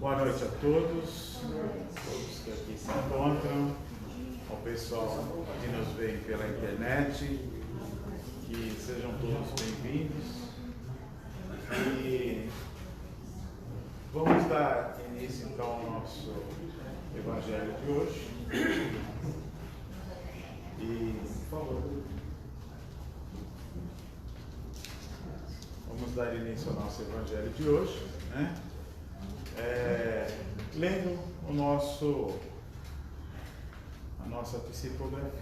Boa noite a todos que aqui se encontram, ao pessoal que nos vê pela internet, que sejam todos bem-vindos. E vamos dar início então ao nosso Evangelho de hoje. E, por favor, vamos dar início ao nosso Evangelho de hoje, né? Lendo a nossa psicografia.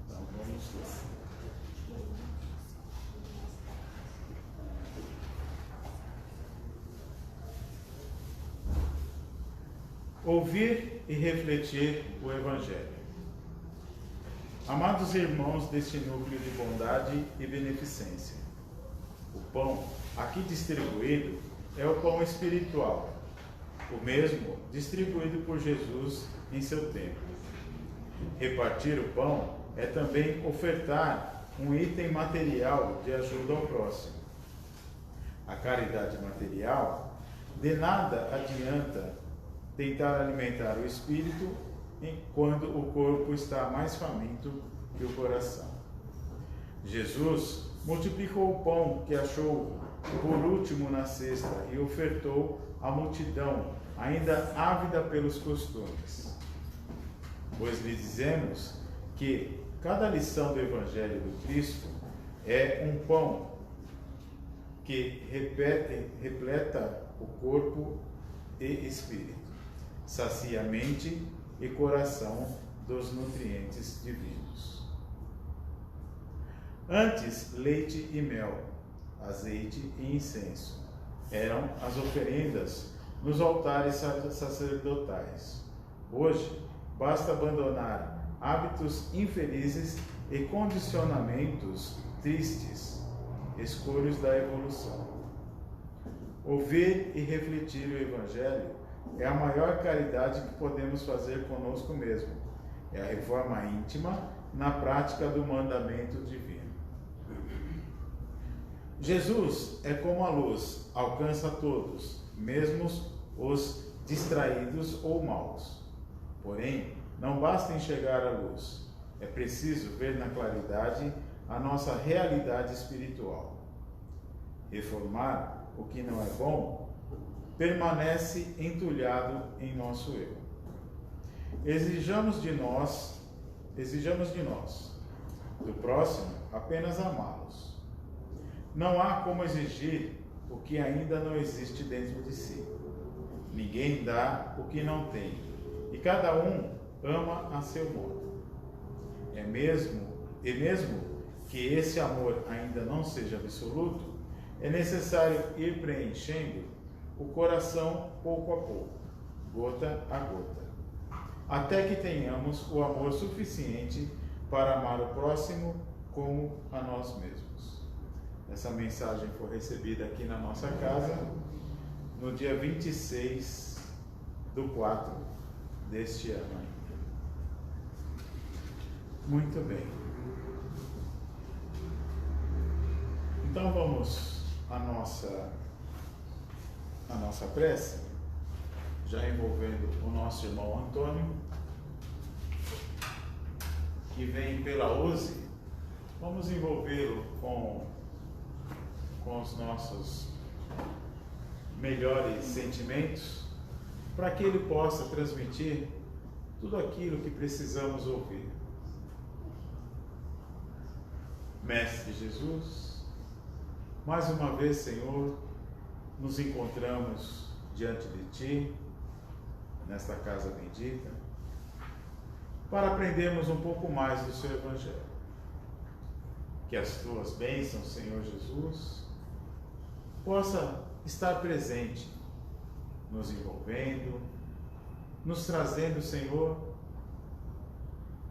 Então vamos lá. Ouvir e refletir o Evangelho. Amados irmãos deste núcleo de bondade e beneficência, o pão aqui distribuído é o pão espiritual, o mesmo distribuído por Jesus em seu tempo. Repartir o pão é também ofertar um item material de ajuda ao próximo. A caridade material de nada adianta tentar alimentar o espírito quando o corpo está mais faminto que o coração. Jesus multiplicou o pão que achou por último na cesta e ofertou à multidão, ainda ávida pelos costumes. Pois lhe dizemos que cada lição do Evangelho do Cristo é um pão que repleta o corpo e espírito, sacia a mente e coração dos nutrientes divinos. Antes, leite e mel, azeite e incenso eram as oferendas nos altares sacerdotais. Hoje, basta abandonar hábitos infelizes e condicionamentos tristes, escolhos da evolução. Ouvir e refletir o Evangelho é a maior caridade que podemos fazer conosco mesmo. É a reforma íntima na prática do mandamento divino. Jesus é como a luz, alcança todos, mesmo os distraídos ou maus. Porém, não basta enxergar a luz, é preciso ver na claridade a nossa realidade espiritual. Reformar o que não é bom permanece entulhado em nosso eu. Exijamos de nós, do próximo, apenas amá-los. Não há como exigir o que ainda não existe dentro de si. Ninguém dá o que não tem, e cada um ama a seu modo. E mesmo que esse amor ainda não seja absoluto, é necessário ir preenchendo o coração pouco a pouco, gota a gota, até que tenhamos o amor suficiente para amar o próximo como a nós mesmos. Essa mensagem foi recebida aqui na nossa casa no dia 26/4 deste ano ainda. Muito bem. Então vamos à nossa prece, já envolvendo o nosso irmão Antônio, que vem pela USE. Vamos envolvê-lo com os nossos melhores sentimentos, para que ele possa transmitir tudo aquilo que precisamos ouvir. Mestre Jesus, mais uma vez, Senhor, nos encontramos diante de Ti, nesta casa bendita, para aprendermos um pouco mais do Seu Evangelho. Que as Tuas bênçãos, Senhor Jesus, possa estar presente, nos envolvendo, nos trazendo, Senhor,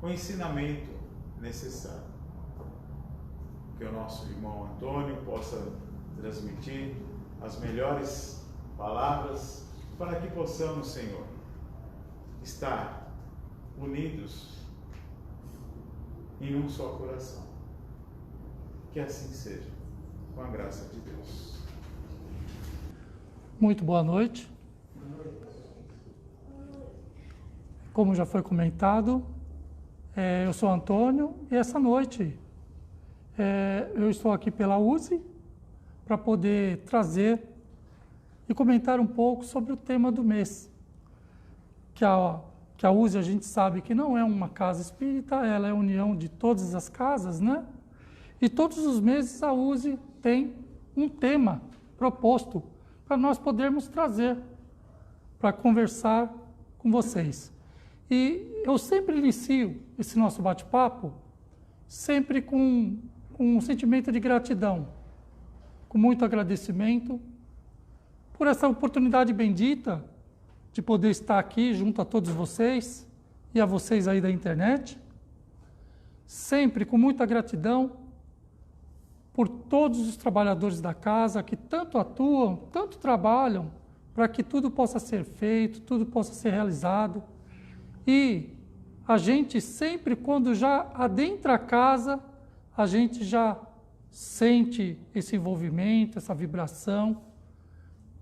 o ensinamento necessário. Que o nosso irmão Antônio possa transmitir as melhores palavras para que possamos, Senhor, estar unidos em um só coração. Que assim seja, com a graça de Deus. Muito boa noite. Como já foi comentado, eu sou Antônio e essa noite eu estou aqui pela USE para poder trazer e comentar um pouco sobre o tema do mês. Que a USE a gente sabe que não é uma casa espírita, ela é a união de todas as casas, né? E todos os meses a USE tem um tema proposto para nós podermos trazer, para conversar com vocês. E eu sempre inicio esse nosso bate-papo sempre com um sentimento de gratidão, com muito agradecimento por essa oportunidade bendita de poder estar aqui junto a todos vocês e a vocês aí da internet, sempre com muita gratidão por todos os trabalhadores da casa que tanto atuam, tanto trabalham para que tudo possa ser feito, tudo possa ser realizado. E a gente sempre, quando já adentra a casa, a gente já sente esse envolvimento, essa vibração,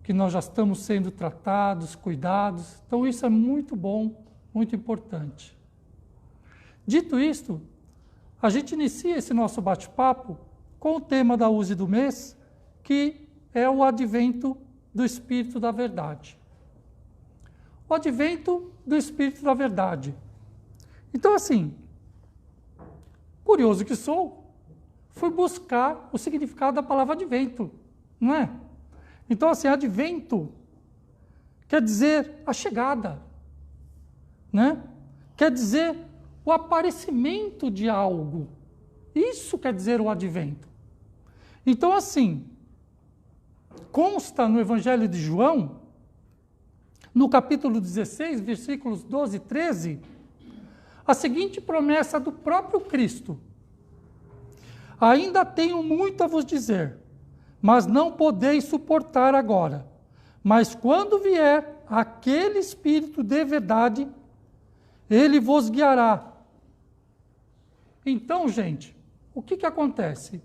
que nós já estamos sendo tratados, cuidados. Então isso é muito bom, muito importante. Dito isto, a gente inicia esse nosso bate-papo com o tema da USE do mês, que é o advento do Espírito da Verdade. O advento do Espírito da Verdade. Então, assim, curioso que sou, fui buscar o significado da palavra advento, não é? Então, assim, advento quer dizer a chegada, né? Quer dizer o aparecimento de algo. Isso quer dizer o advento. Então, assim, consta no Evangelho de João, no capítulo 16, versículos 12 e 13, a seguinte promessa do próprio Cristo: ainda tenho muito a vos dizer, mas não podeis suportar agora. Mas quando vier aquele Espírito de verdade, ele vos guiará. Então, gente, o que acontece?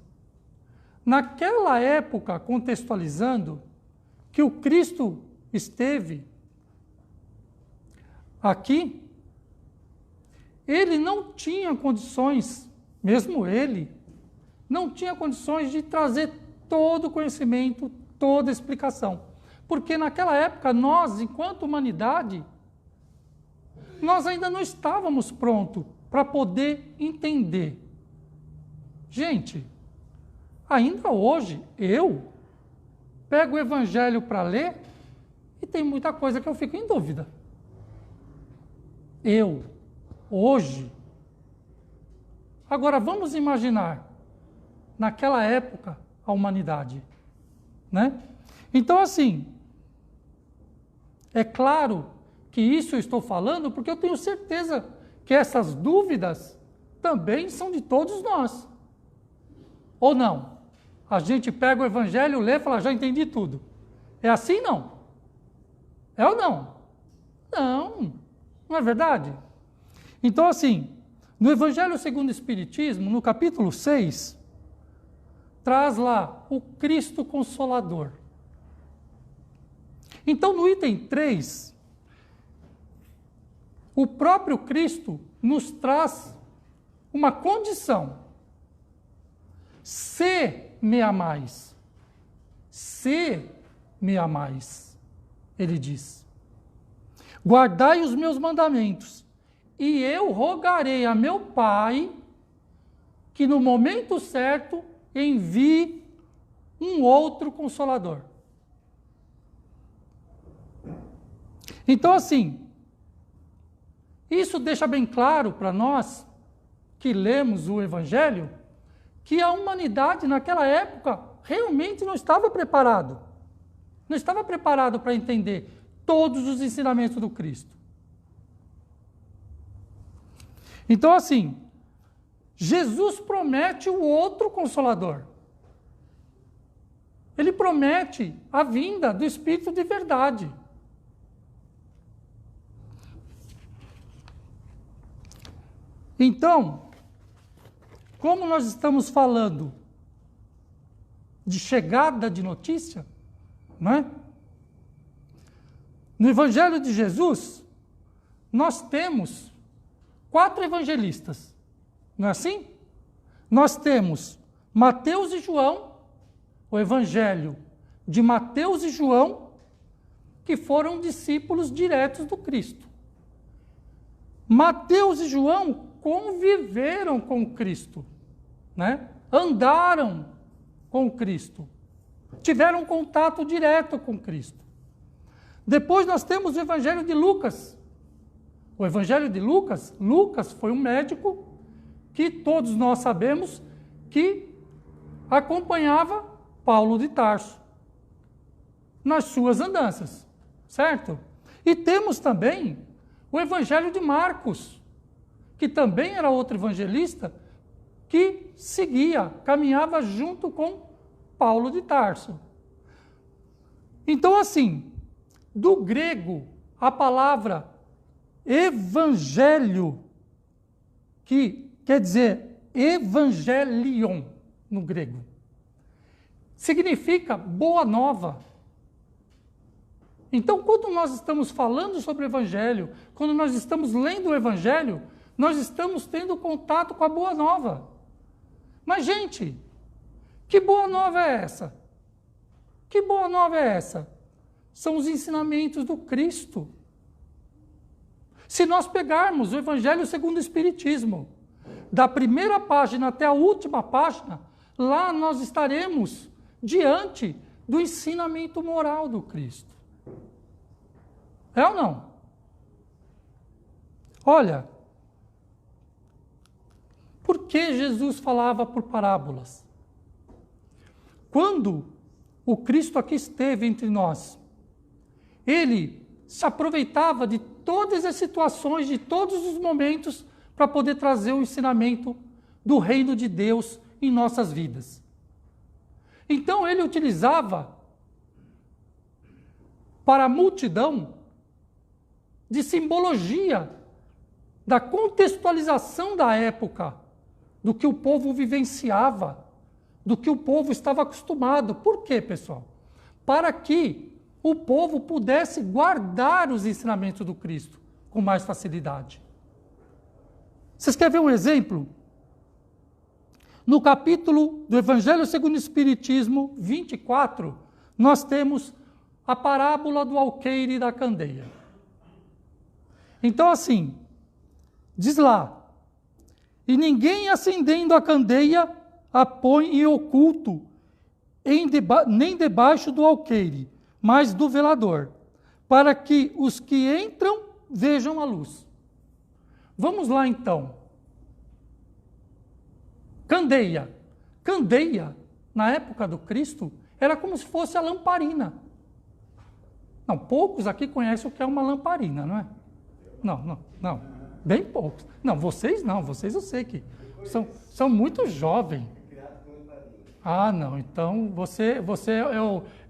Naquela época, contextualizando, que o Cristo esteve aqui, ele não tinha condições, mesmo ele, não tinha condições de trazer todo o conhecimento, toda a explicação. Porque naquela época, nós, enquanto humanidade, nós ainda não estávamos prontos para poder entender. Gente, ainda hoje, eu pego o Evangelho para ler e tem muita coisa que eu fico em dúvida. Eu, hoje. Agora, vamos imaginar, naquela época, a humanidade, né? Então, assim, é claro que isso eu estou falando porque eu tenho certeza que essas dúvidas também são de todos nós. Ou não? A gente pega o Evangelho, lê e fala, já entendi tudo. É assim, não? É ou não? Não, não é verdade? Então, assim, no Evangelho segundo o Espiritismo, no capítulo 6, traz lá o Cristo Consolador. Então, no item 3, o próprio Cristo nos traz uma condição. Se me amais, ele diz, guardai os meus mandamentos, e eu rogarei a meu Pai que no momento certo envie um outro Consolador. Então, assim, isso deixa bem claro para nós que lemos o Evangelho que a humanidade naquela época realmente não estava preparado. Não estava preparado para entender todos os ensinamentos do Cristo. Então, assim, Jesus promete o outro Consolador. Ele promete a vinda do Espírito de verdade. Então, como nós estamos falando de chegada de notícia, não é? No Evangelho de Jesus, nós temos 4 evangelistas, não é assim? Nós temos Mateus e João, o Evangelho de Mateus e João, que foram discípulos diretos do Cristo. Mateus e João conviveram com Cristo, né? Andaram com Cristo, tiveram contato direto com Cristo. Depois nós temos o Evangelho de Lucas. O Evangelho de Lucas, Lucas foi um médico que todos nós sabemos que acompanhava Paulo de Tarso nas suas andanças, certo? E temos também o Evangelho de Marcos, que também era outro evangelista que seguia, caminhava junto com Paulo de Tarso. Então, assim, do grego, a palavra evangelho, que quer dizer evangelion no grego, significa boa nova. Então, quando nós estamos falando sobre o evangelho, quando nós estamos lendo o evangelho, nós estamos tendo contato com a boa nova. Mas, gente, que boa nova é essa? Que boa nova é essa? São os ensinamentos do Cristo. Se nós pegarmos o Evangelho segundo o Espiritismo, da primeira página até a última página, lá nós estaremos diante do ensinamento moral do Cristo. É ou não? Olha, por que Jesus falava por parábolas? Quando o Cristo aqui esteve entre nós, ele se aproveitava de todas as situações, de todos os momentos, para poder trazer o ensinamento do reino de Deus em nossas vidas. Então ele utilizava para a multidão de simbologia, da contextualização da época, do que o povo vivenciava, do que o povo estava acostumado. Por quê, pessoal? Para que o povo pudesse guardar os ensinamentos do Cristo com mais facilidade. Vocês querem ver um exemplo? No capítulo do Evangelho segundo o Espiritismo 24, nós temos a parábola do alqueire e da candeia. Então, assim, diz lá: e ninguém acendendo a candeia a põe em oculto, nem debaixo do alqueire, mas do velador, para que os que entram vejam a luz. Vamos lá, então. Candeia. Candeia, na época do Cristo, era como se fosse a lamparina. Não, poucos aqui conhecem o que é uma lamparina, não é? Não. Bem poucos. Não, vocês eu sei que são muito jovens. Ah, não, então você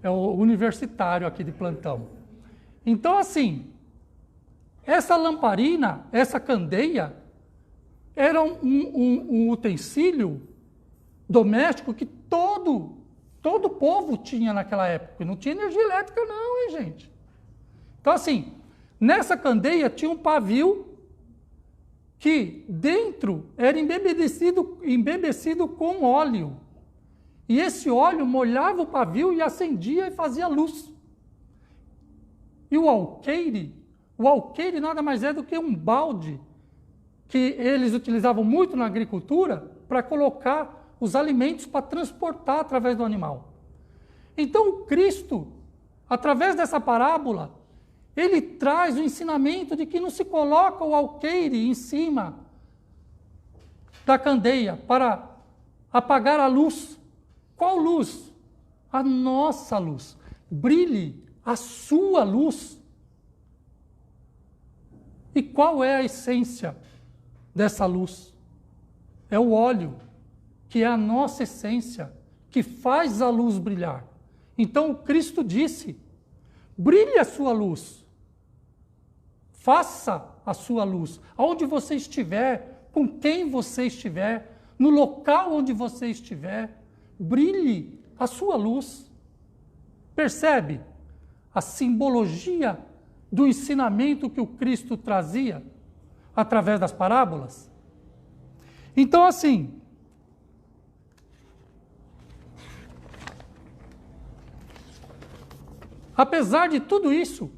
é o universitário aqui de plantão. Então, assim, essa lamparina, essa candeia, era um utensílio doméstico que todo povo tinha naquela época. Não tinha energia elétrica não, hein, gente? Então, assim, nessa candeia tinha um pavio que dentro era embebecido com óleo. E esse óleo molhava o pavio e acendia e fazia luz. E o alqueire nada mais é do que um balde que eles utilizavam muito na agricultura para colocar os alimentos para transportar através do animal. Então o Cristo, através dessa parábola, ele traz o ensinamento de que não se coloca o alqueire em cima da candeia para apagar a luz. Qual luz? A nossa luz. Brilhe a sua luz. E qual é a essência dessa luz? É o óleo, que é a nossa essência, que faz a luz brilhar. Então, Cristo disse: brilhe a sua luz. Faça a sua luz. Aonde você estiver, com quem você estiver, no local onde você estiver, brilhe a sua luz. Percebe a simbologia do ensinamento que o Cristo trazia através das parábolas? Então, assim, apesar de tudo isso,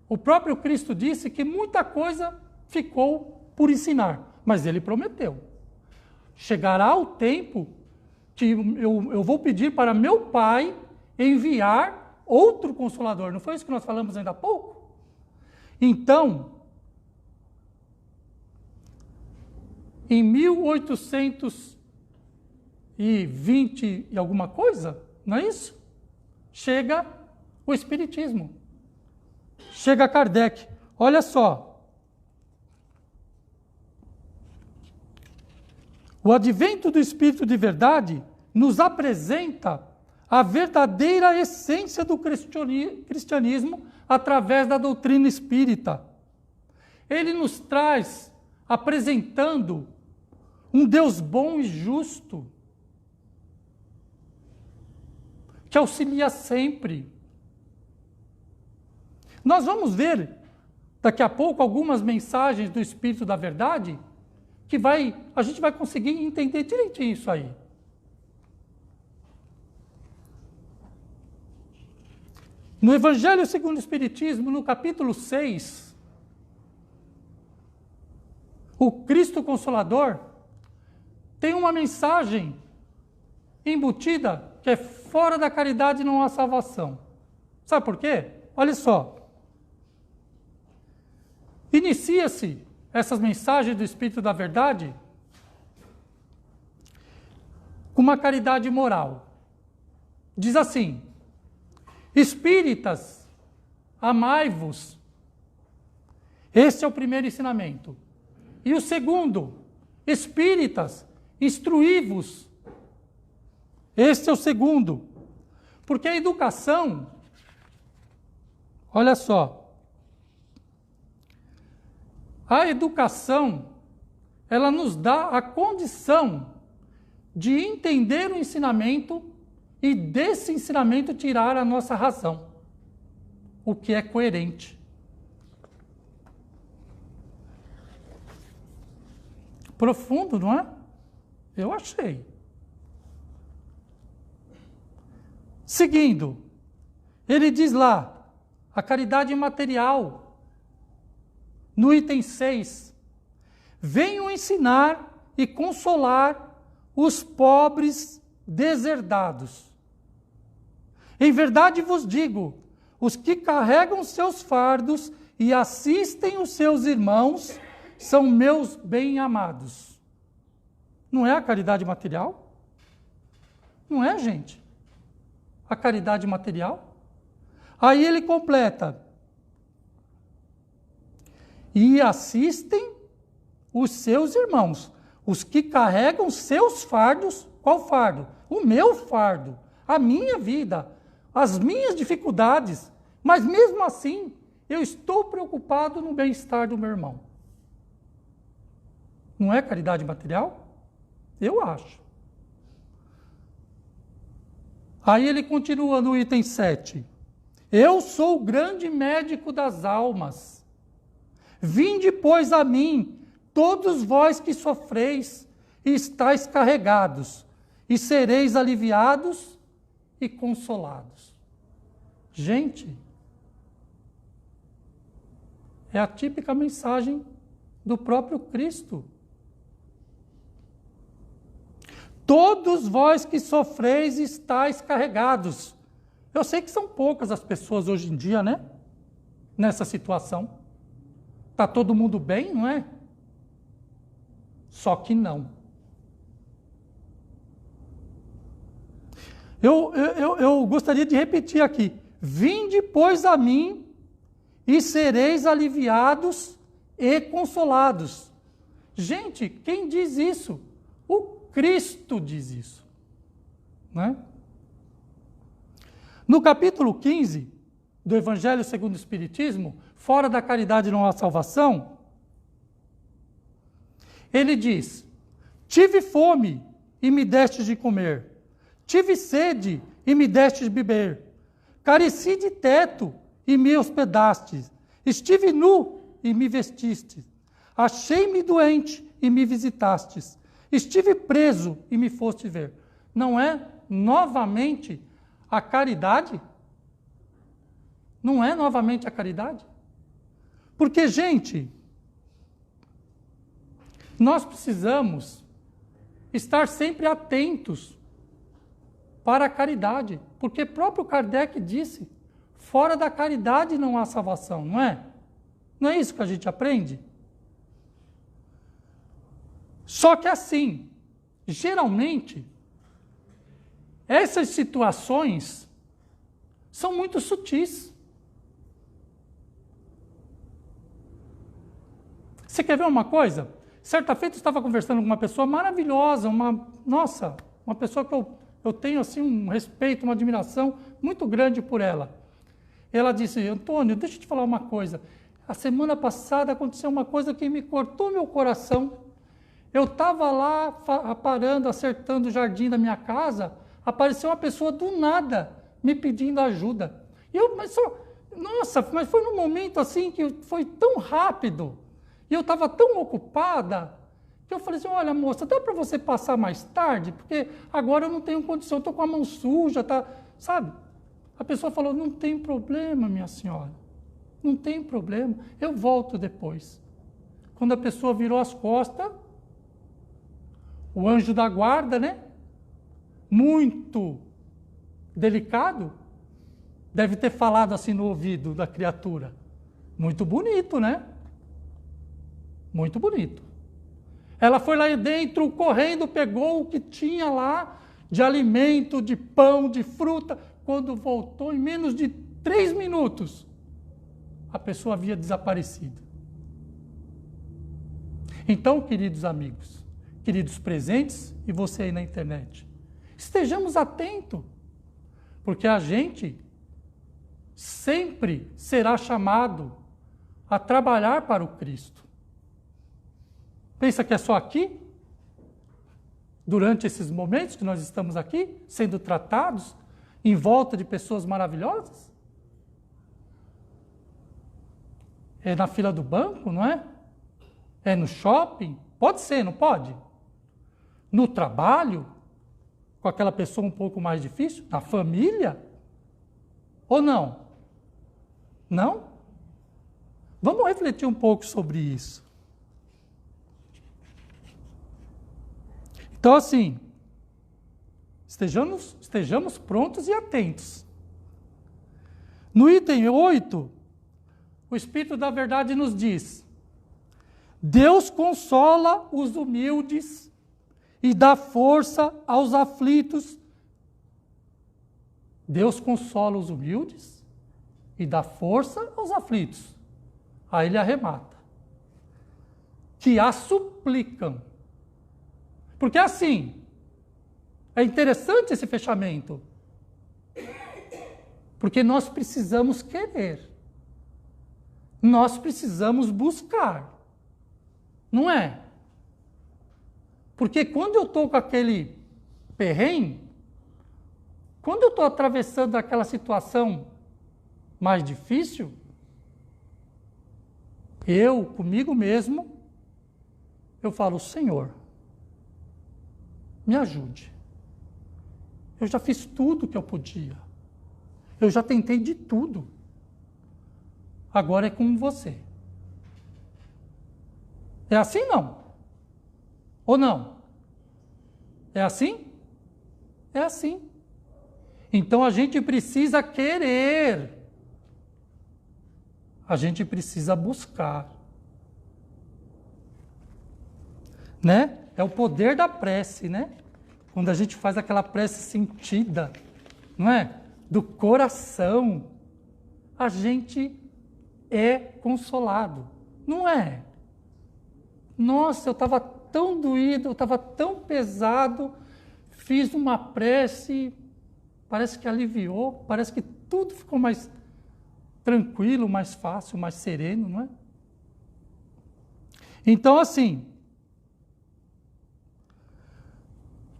o próprio Cristo disse que muita coisa ficou por ensinar, mas ele prometeu: chegará o tempo que eu vou pedir para meu Pai enviar outro Consolador. Não foi isso que nós falamos ainda há pouco? Então, em 1820 e alguma coisa, não é isso? Chega o Espiritismo. Chega Kardec. Olha só. O advento do Espírito de verdade nos apresenta a verdadeira essência do cristianismo através da doutrina espírita. Ele nos traz apresentando um Deus bom e justo, que auxilia sempre. Nós vamos ver daqui a pouco algumas mensagens do Espírito da Verdade que a gente vai conseguir entender direitinho isso aí. No Evangelho segundo o Espiritismo, no capítulo 6, o Cristo Consolador tem uma mensagem embutida que é: fora da caridade não há salvação. Sabe por quê? Olha só. Inicia-se essas mensagens do Espírito da Verdade com uma caridade moral. Diz assim: espíritas, amai-vos. Este é o primeiro ensinamento. E o segundo: espíritas, instruí-vos. Este é o segundo. Porque a educação, olha só, a educação, ela nos dá a condição de entender o ensinamento e desse ensinamento tirar a nossa razão, o que é coerente. Profundo, não é? Eu achei. Seguindo, ele diz lá, a caridade material, no item 6, venho ensinar e consolar os pobres deserdados. Em verdade vos digo, os que carregam seus fardos e assistem os seus irmãos são meus bem-amados. Não é a caridade material? Não é, gente? A caridade material? Aí ele completa: e assistem os seus irmãos, os que carregam seus fardos. Qual fardo? O meu fardo, a minha vida, as minhas dificuldades. Mas mesmo assim, eu estou preocupado no bem-estar do meu irmão. Não é caridade material? Eu acho. Aí ele continua no item 7. Eu sou o grande médico das almas. Vinde, pois, a mim, todos vós que sofreis e estáis carregados, e sereis aliviados e consolados. Gente, é a típica mensagem do próprio Cristo. Todos vós que sofreis e estáis carregados. Eu sei que são poucas as pessoas hoje em dia, né? Nessa situação. Está todo mundo bem, não é? Só que não. Eu gostaria de repetir aqui. Vinde, pois, a mim, e sereis aliviados e consolados. Gente, quem diz isso? O Cristo diz isso. Né? No capítulo 15 do Evangelho segundo o Espiritismo, fora da caridade não há salvação, ele diz: tive fome e me destes de comer, tive sede e me destes de beber, careci de teto e me hospedastes, Estive nu e me vestistes. Achei-me doente e me visitastes. Estive preso e me foste ver. Não é novamente a caridade? Não é novamente a caridade? Porque, gente, nós precisamos estar sempre atentos para a caridade. Porque próprio Kardec disse, fora da caridade não há salvação, não é? Não é isso que a gente aprende? Só que assim, geralmente, essas situações são muito sutis. Você quer ver uma coisa? Certa feita eu estava conversando com uma pessoa maravilhosa, uma pessoa que eu tenho assim um respeito, uma admiração muito grande por ela. Ela disse, Antônio, deixa eu te falar uma coisa. A semana passada aconteceu uma coisa que me cortou meu coração. Eu estava lá parando, acertando o jardim da minha casa, apareceu uma pessoa do nada me pedindo ajuda. Mas foi num momento assim que foi tão rápido, e eu estava tão ocupada, que eu falei assim, olha moça, dá para você passar mais tarde? Porque agora eu não tenho condição, eu estou com a mão suja, sabe? A pessoa falou, não tem problema, minha senhora, não tem problema, eu volto depois. Quando a pessoa virou as costas, o anjo da guarda, né? Muito delicado, deve ter falado assim no ouvido da criatura. Muito bonito, né? Muito bonito. Ela foi lá dentro, correndo, pegou o que tinha lá de alimento, de pão, de fruta. Quando voltou, em menos de 3 minutos, a pessoa havia desaparecido. Então, queridos amigos, queridos presentes e você aí na internet, estejamos atentos, porque a gente sempre será chamado a trabalhar para o Cristo. Pensa que é só aqui? Durante esses momentos que nós estamos aqui, sendo tratados, em volta de pessoas maravilhosas? É na fila do banco, não é? É no shopping? Pode ser, não pode? No trabalho? Com aquela pessoa um pouco mais difícil? Na família? Ou não? Não? Vamos refletir um pouco sobre isso. Então, assim, estejamos prontos e atentos. No item 8, o Espírito da Verdade nos diz: Deus consola os humildes e dá força aos aflitos. Deus consola os humildes e dá força aos aflitos. Aí ele arremata. Que a suplicam. Porque assim, é interessante esse fechamento. Porque nós precisamos querer. Nós precisamos buscar. Não é? Porque quando eu estou com aquele perrengue, quando eu estou atravessando aquela situação mais difícil, eu, comigo mesmo, eu falo, Senhor, me ajude. Eu já fiz tudo que eu podia. Eu já tentei de tudo. Agora é com você. É assim não? Ou não? É assim? É assim. Então a gente precisa querer. A gente precisa buscar. Né? É o poder da prece, né? Quando a gente faz aquela prece sentida, não é? Do coração, a gente é consolado, não é? Nossa, eu estava tão doído, eu estava tão pesado, fiz uma prece, parece que aliviou, parece que tudo ficou mais tranquilo, mais fácil, mais sereno, não é? Então, assim,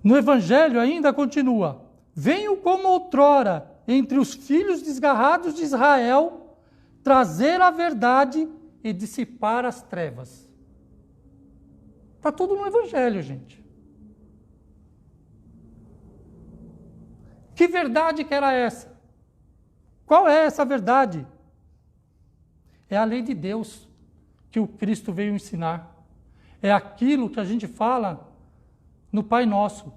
no Evangelho ainda continua: venho como outrora entre os filhos desgarrados de Israel, trazer a verdade e dissipar as trevas. Está tudo no Evangelho, gente. Que verdade que era essa? Qual é essa verdade? É a lei de Deus que o Cristo veio ensinar. É aquilo que a gente fala no Pai Nosso.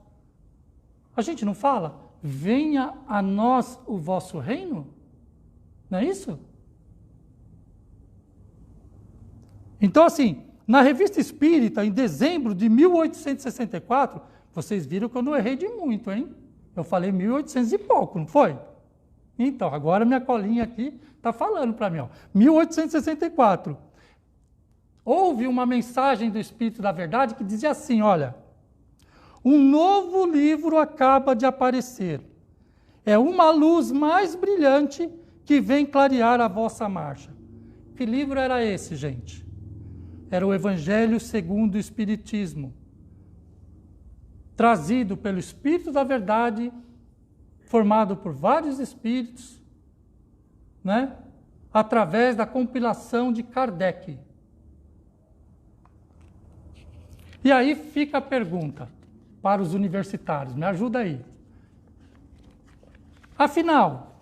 A gente não fala, venha a nós o vosso reino? Não é isso? Então, assim, na Revista Espírita, em dezembro de 1864, vocês viram que eu não errei de muito, hein? Eu falei 1800 e pouco, não foi? Então, agora minha colinha aqui está falando para mim, ó. 1864. Houve uma mensagem do Espírito da Verdade que dizia assim, olha, um novo livro acaba de aparecer. É uma luz mais brilhante que vem clarear a vossa marcha. Que livro era esse, gente? Era o Evangelho segundo o Espiritismo, trazido pelo Espírito da Verdade, formado por vários espíritos, né? Através da compilação de Kardec. E aí fica a pergunta para os universitários, me ajuda aí. Afinal,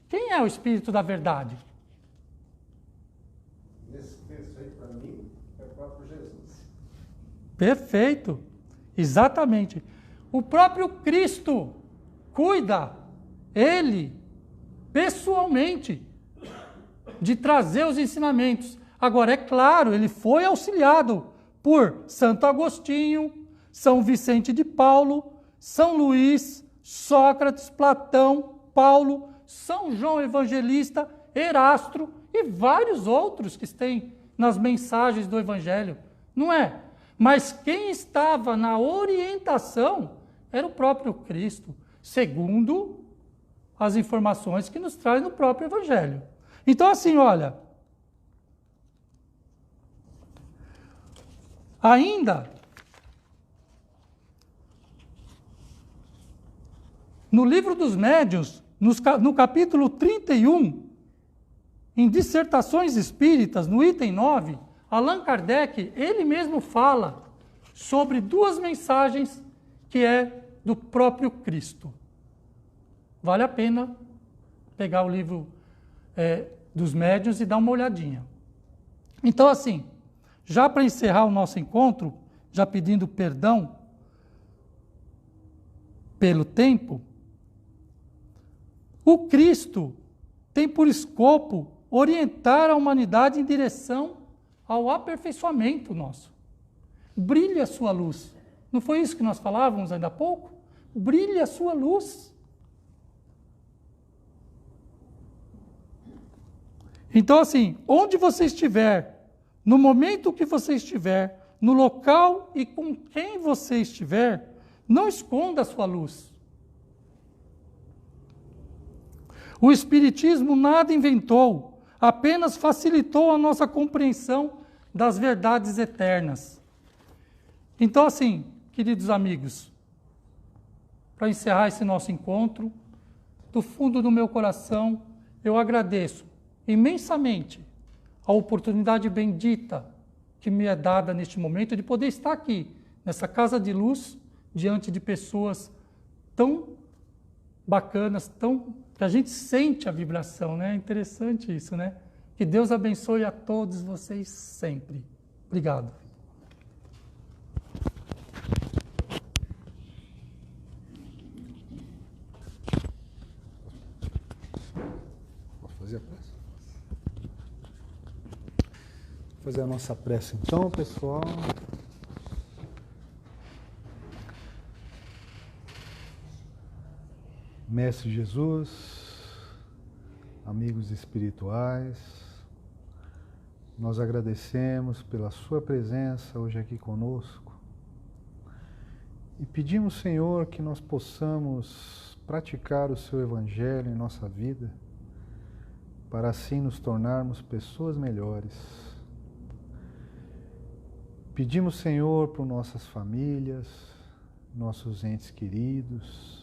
quem é o Espírito da Verdade? Nesse texto aí, para mim, é o próprio Jesus. Perfeito, exatamente. O próprio Cristo cuida, ele, pessoalmente, de trazer os ensinamentos. Agora, é claro, ele foi auxiliado por Santo Agostinho, São Vicente de Paulo, São Luís, Sócrates, Platão, Paulo, São João Evangelista, Erasto e vários outros que têm nas mensagens do Evangelho, não é? Mas quem estava na orientação era o próprio Cristo, segundo as informações que nos traz no próprio Evangelho. Então, assim, olha, ainda no Livro dos Médiuns, no capítulo 31, em Dissertações Espíritas, no item 9, Allan Kardec, ele mesmo fala sobre duas mensagens que é do próprio Cristo. Vale a pena pegar o livro dos Médiuns e dar uma olhadinha. Então, assim, já para encerrar o nosso encontro, já pedindo perdão pelo tempo, o Cristo tem por escopo orientar a humanidade em direção ao aperfeiçoamento nosso. Brilhe a sua luz. Não foi isso que nós falávamos ainda há pouco? Brilhe a sua luz. Então, assim, onde você estiver, no momento que você estiver, no local e com quem você estiver, não esconda a sua luz. O Espiritismo nada inventou, apenas facilitou a nossa compreensão das verdades eternas. Então, assim, queridos amigos, para encerrar esse nosso encontro, do fundo do meu coração, eu agradeço imensamente a oportunidade bendita que me é dada neste momento de poder estar aqui, nessa casa de luz, diante de pessoas tão bacanas, que a gente sente a vibração, né? É interessante isso, né? Que Deus abençoe a todos vocês sempre. Obrigado. Posso fazer a prece? Vou fazer a nossa prece então, pessoal. Mestre Jesus, amigos espirituais, nós agradecemos pela sua presença hoje aqui conosco e pedimos, Senhor, que nós possamos praticar o seu Evangelho em nossa vida para assim nos tornarmos pessoas melhores. Pedimos, Senhor, por nossas famílias, nossos entes queridos,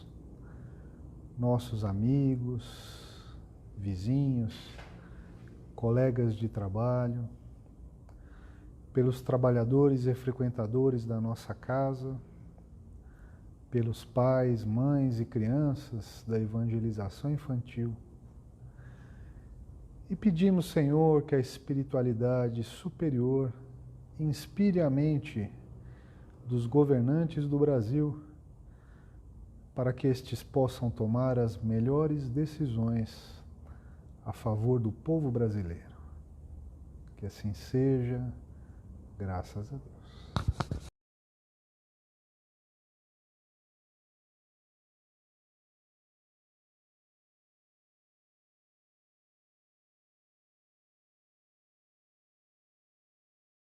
nossos amigos, vizinhos, colegas de trabalho, pelos trabalhadores e frequentadores da nossa casa, pelos pais, mães e crianças da evangelização infantil. E pedimos, Senhor, que a espiritualidade superior inspire a mente dos governantes do Brasil para que estes possam tomar as melhores decisões a favor do povo brasileiro. Que assim seja, graças a Deus.